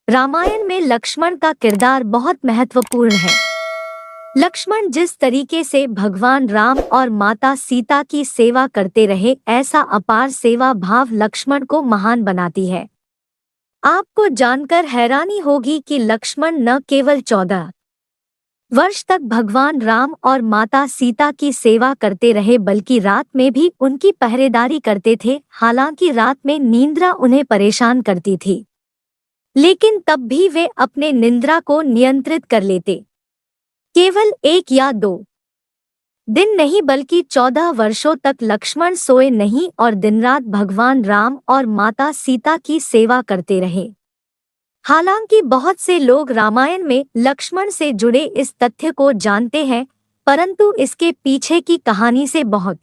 रामायण में लक्ष्मण का किरदार बहुत महत्वपूर्ण है। लक्ष्मण जिस तरीके से भगवान राम और माता सीता की सेवा करते रहे, ऐसा अपार सेवा भाव लक्ष्मण को महान बनाती है। आपको जानकर हैरानी होगी कि लक्ष्मण न केवल 14 वर्ष तक भगवान राम और माता सीता की सेवा करते रहे, बल्कि रात में भी उनकी पहरेदारी करते थे। हालांकि रात में निंद्रा उन्हें परेशान करती थी, लेकिन तब भी वे अपने निंद्रा को नियंत्रित कर लेते। केवल 1 या 2 दिन नहीं, बल्कि 14 वर्षों तक लक्ष्मण सोए नहीं और दिन रात भगवान राम और माता सीता की सेवा करते रहे। हालांकि बहुत से लोग रामायण में लक्ष्मण से जुड़े इस तथ्य को जानते हैं, परंतु इसके पीछे की कहानी से बहुत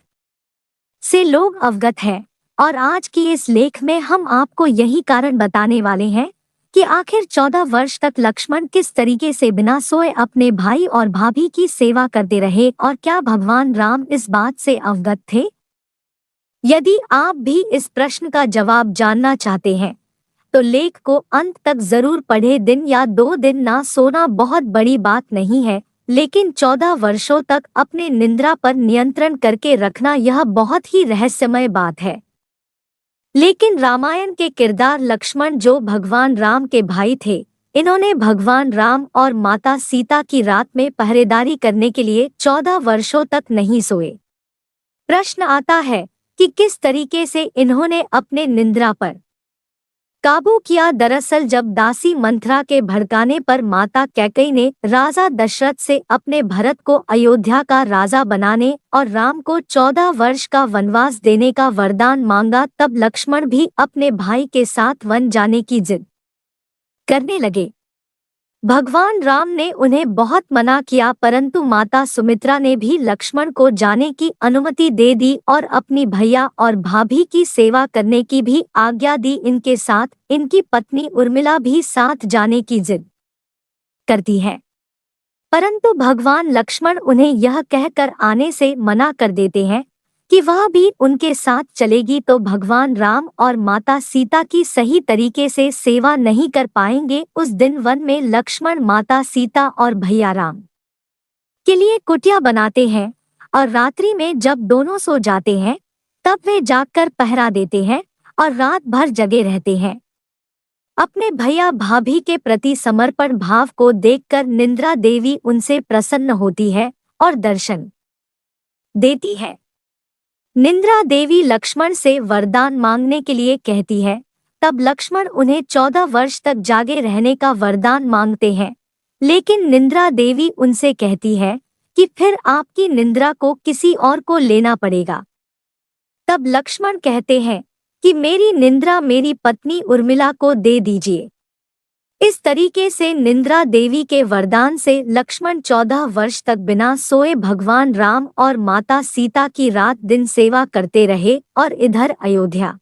से लोग अवगत हैं। और आज की इस लेख में हम आपको यही कारण बताने वाले हैं कि आखिर 14 वर्ष तक लक्ष्मण किस तरीके से बिना सोए अपने भाई और भाभी की सेवा करते रहे, और क्या भगवान राम इस बात से अवगत थे। यदि आप भी इस प्रश्न का जवाब जानना चाहते हैं तो लेख को अंत तक जरूर पढ़ें। दिन या 2 दिन ना सोना बहुत बड़ी बात नहीं है, लेकिन 14 वर्षों तक अपने निंद्रा पर नियंत्रण करके रखना यह बहुत ही रहस्यमय बात है। लेकिन रामायण के किरदार लक्ष्मण, जो भगवान राम के भाई थे, इन्होंने भगवान राम और माता सीता की रात में पहरेदारी करने के लिए 14 वर्षों तक नहीं सोए। प्रश्न आता है कि किस तरीके से इन्होंने अपने निंद्रा पर काबू किया। दरअसल जब दासी मंथरा के भड़काने पर माता कैकेयी ने राजा दशरथ से अपने भरत को अयोध्या का राजा बनाने और राम को 14 वर्ष का वनवास देने का वरदान मांगा, तब लक्ष्मण भी अपने भाई के साथ वन जाने की जिद करने लगे। भगवान राम ने उन्हें बहुत मना किया, परंतु माता सुमित्रा ने भी लक्ष्मण को जाने की अनुमति दे दी और अपनी भैया और भाभी की सेवा करने की भी आज्ञा दी। इनके साथ इनकी पत्नी उर्मिला भी साथ जाने की जिद करती है, परंतु भगवान लक्ष्मण उन्हें यह कहकर आने से मना कर देते हैं कि वह भी उनके साथ चलेगी तो भगवान राम और माता सीता की सही तरीके से सेवा नहीं कर पाएंगे। उस दिन वन में लक्ष्मण माता सीता और भैया राम के लिए कुटिया बनाते हैं, और रात्रि में जब दोनों सो जाते हैं तब वे जागकर पहरा देते हैं और रात भर जगे रहते हैं। अपने भैया भाभी के प्रति समर्पण भाव को देखकर निंद्रा देवी उनसे प्रसन्न होती है और दर्शन देती है। निंद्रा देवी लक्ष्मण से वरदान मांगने के लिए कहती है, तब लक्ष्मण उन्हें 14 वर्ष तक जागे रहने का वरदान मांगते हैं। लेकिन निंद्रा देवी उनसे कहती है कि फिर आपकी निंद्रा को किसी और को लेना पड़ेगा। तब लक्ष्मण कहते हैं कि मेरी निंद्रा मेरी पत्नी उर्मिला को दे दीजिए। इस तरीके से निंद्रा देवी के वरदान से लक्ष्मण 14 वर्ष तक बिना सोए भगवान राम और माता सीता की रात दिन सेवा करते रहे, और इधर अयोध्या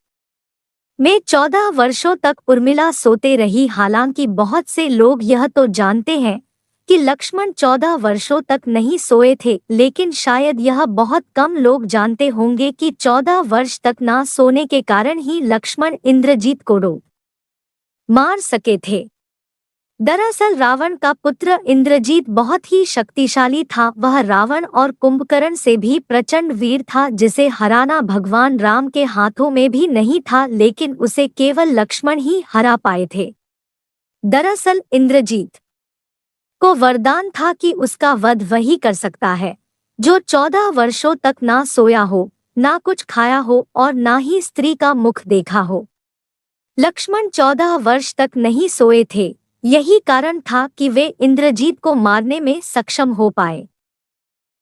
में 14 वर्षों तक उर्मिला सोते रही। हालांकि बहुत से लोग यह तो जानते हैं कि लक्ष्मण 14 वर्षों तक नहीं सोए थे, लेकिन शायद यह बहुत कम लोग जानते होंगे कि 14 वर्ष तक ना सोने के कारण ही लक्ष्मण इंद्रजीत को मार सके थे। दरअसल रावण का पुत्र इंद्रजीत बहुत ही शक्तिशाली था। वह रावण और कुंभकर्ण से भी प्रचंड वीर था, जिसे हराना भगवान राम के हाथों में भी नहीं था, लेकिन उसे केवल लक्ष्मण ही हरा पाए थे। दरअसल इंद्रजीत को वरदान था कि उसका वध वही कर सकता है जो 14 वर्षों तक ना सोया हो, ना कुछ खाया हो और ना ही स्त्री का मुख देखा हो। लक्ष्मण 14 वर्ष तक नहीं सोए थे, यही कारण था कि वे इंद्रजीत को मारने में सक्षम हो पाए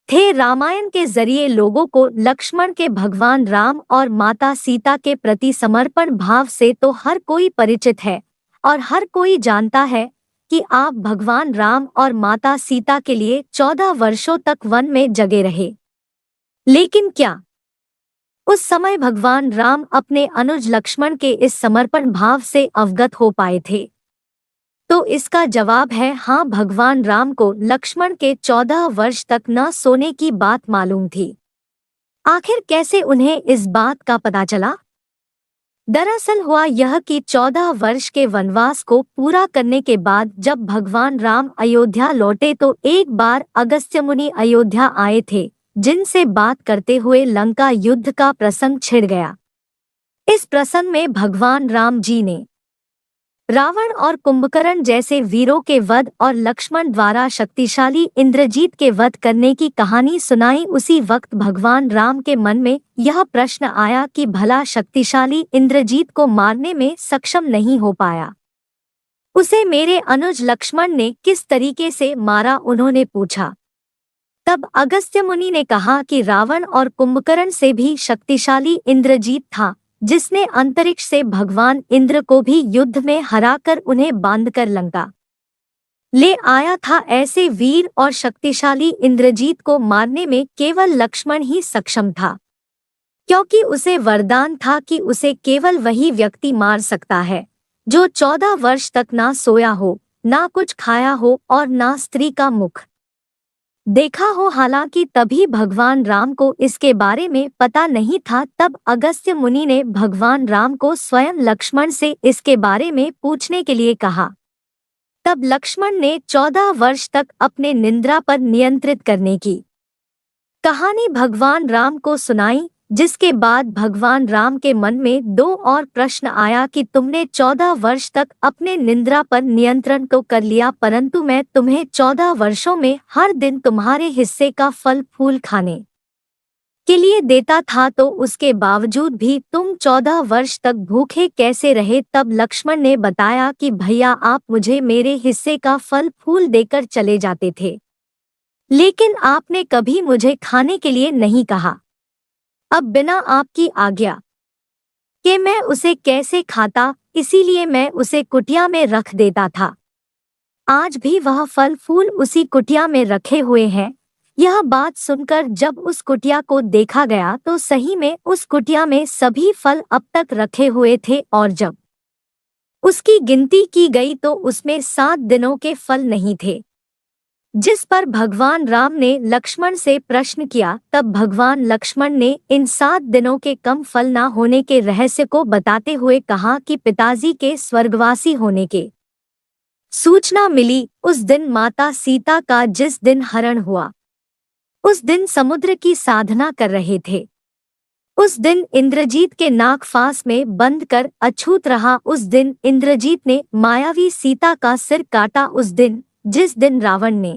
थे। रामायण के जरिए लोगों को लक्ष्मण के भगवान राम और माता सीता के प्रति समर्पण भाव से तो हर कोई परिचित है, और हर कोई जानता है कि आप भगवान राम और माता सीता के लिए 14 वर्षों तक वन में जगे रहे। लेकिन क्या उस समय भगवान राम अपने अनुज लक्ष्मण के इस समर्पण भाव से अवगत हो पाए थे? तो इसका जवाब है हाँ, भगवान राम को लक्ष्मण के 14 वर्ष तक न सोने की बात मालूम थी। आखिर कैसे उन्हें इस बात का पता चला? दरअसल हुआ यह कि 14 वर्ष के वनवास को पूरा करने के बाद जब भगवान राम अयोध्या लौटे तो एक बार अगस्त्य मुनि अयोध्या आए थे, जिनसे बात करते हुए लंका युद्ध का प्रसंग छिड़ गया। इस प्रसंग में भगवान राम जी ने रावण और कुंभकर्ण जैसे वीरों के वध और लक्ष्मण द्वारा शक्तिशाली इंद्रजीत के वध करने की कहानी सुनाई। उसी वक्त भगवान राम के मन में यह प्रश्न आया कि भला शक्तिशाली इंद्रजीत को मारने में सक्षम नहीं हो पाया, उसे मेरे अनुज लक्ष्मण ने किस तरीके से मारा, उन्होंने पूछा। तब अगस्त्य मुनि ने कहा कि रावण और कुंभकर्ण से भी शक्तिशाली इंद्रजीत था, जिसने अंतरिक्ष से भगवान इंद्र को भी युद्ध में हराकर उन्हें बांधकर लंका ले आया था। ऐसे वीर और शक्तिशाली इंद्रजीत को मारने में केवल लक्ष्मण ही सक्षम था, क्योंकि उसे वरदान था कि उसे केवल वही व्यक्ति मार सकता है जो 14 वर्ष तक ना सोया हो, ना कुछ खाया हो और ना स्त्री का मुख देखा हो। हालांकि तभी भगवान राम को इसके बारे में पता नहीं था। तब अगस्त्य मुनि ने भगवान राम को स्वयं लक्ष्मण से इसके बारे में पूछने के लिए कहा। तब लक्ष्मण ने 14 वर्ष तक अपने निद्रा पर नियंत्रित करने की कहानी भगवान राम को सुनाई, जिसके बाद भगवान राम के मन में 2 और प्रश्न आया कि तुमने 14 वर्ष तक अपने निद्रा पर नियंत्रण तो कर लिया, परंतु मैं तुम्हें 14 वर्षों में हर दिन तुम्हारे हिस्से का फल फूल खाने के लिए देता था, तो उसके बावजूद भी तुम 14 वर्ष तक भूखे कैसे रहे। तब लक्ष्मण ने बताया कि भैया, आप मुझे मेरे हिस्से का फल फूल देकर चले जाते थे, लेकिन आपने कभी मुझे खाने के लिए नहीं कहा। अब बिना आपकी आज्ञा के मैं उसे कैसे खाता, इसीलिए मैं उसे कुटिया में रख देता था। आज भी वह फल फूल उसी कुटिया में रखे हुए हैं। यह बात सुनकर जब उस कुटिया को देखा गया तो सही में उस कुटिया में सभी फल अब तक रखे हुए थे, और जब उसकी गिनती की गई तो उसमें 7 दिनों के फल नहीं थे। जिस पर भगवान राम ने लक्ष्मण से प्रश्न किया, तब भगवान लक्ष्मण ने इन 7 दिनों के कम फल न होने के रहस्य को बताते हुए कहा कि पिताजी के स्वर्गवासी होने के सूचना मिली। उस दिन माता सीता का जिस दिन हरण हुआ, उस दिन समुद्र की साधना कर रहे थे। उस दिन इंद्रजीत के नाग फांस में बंद कर अछूत रहा। उस दिन इंद्रजीत ने मायावी सीता का सिर काटा। उस दिन जिस दिन रावण ने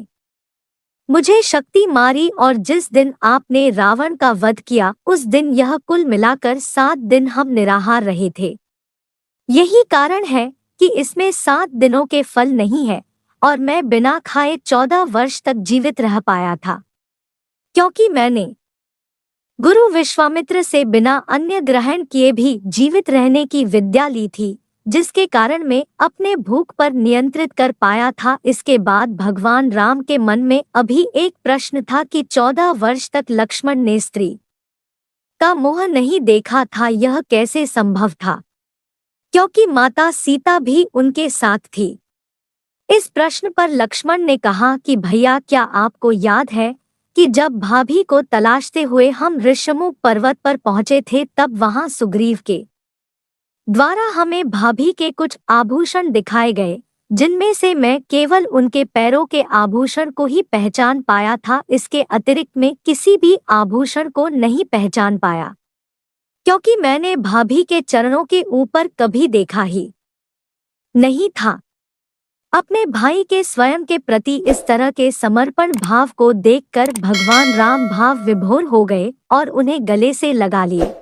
मुझे शक्ति मारी और जिस दिन आपने रावण का वध किया, उस दिन यह कुल मिलाकर 7 दिन हम निराहार रहे थे। यही कारण है कि इसमें 7 दिनों के फल नहीं है, और मैं बिना खाए 14 वर्ष तक जीवित रह पाया था, क्योंकि मैंने गुरु विश्वामित्र से बिना अन्न ग्रहण किए भी जीवित रहने की विद्या ली थी, जिसके कारण मैं अपने भूख पर नियंत्रित कर पाया था। इसके बाद भगवान राम के मन में अभी एक प्रश्न था कि 14 वर्ष तक लक्ष्मण ने स्त्री का मुंह नहीं देखा था, यह कैसे संभव था, क्योंकि माता सीता भी उनके साथ थी। इस प्रश्न पर लक्ष्मण ने कहा कि भैया, क्या आपको याद है कि जब भाभी को तलाशते हुए हम ऋषमुख पर्वत पर पहुंचे थे, तब वहां सुग्रीव के द्वारा हमें भाभी के कुछ आभूषण दिखाए गए, जिनमें से मैं केवल उनके पैरों के आभूषण को ही पहचान पाया था। इसके अतिरिक्त मैं किसी भी आभूषण को नहीं पहचान पाया, क्योंकि मैंने भाभी के चरणों के ऊपर कभी देखा ही नहीं था। अपने भाई के स्वयं के प्रति इस तरह के समर्पण भाव को देखकर भगवान राम भाव विभोर हो गए और उन्हें गले से लगा लिए।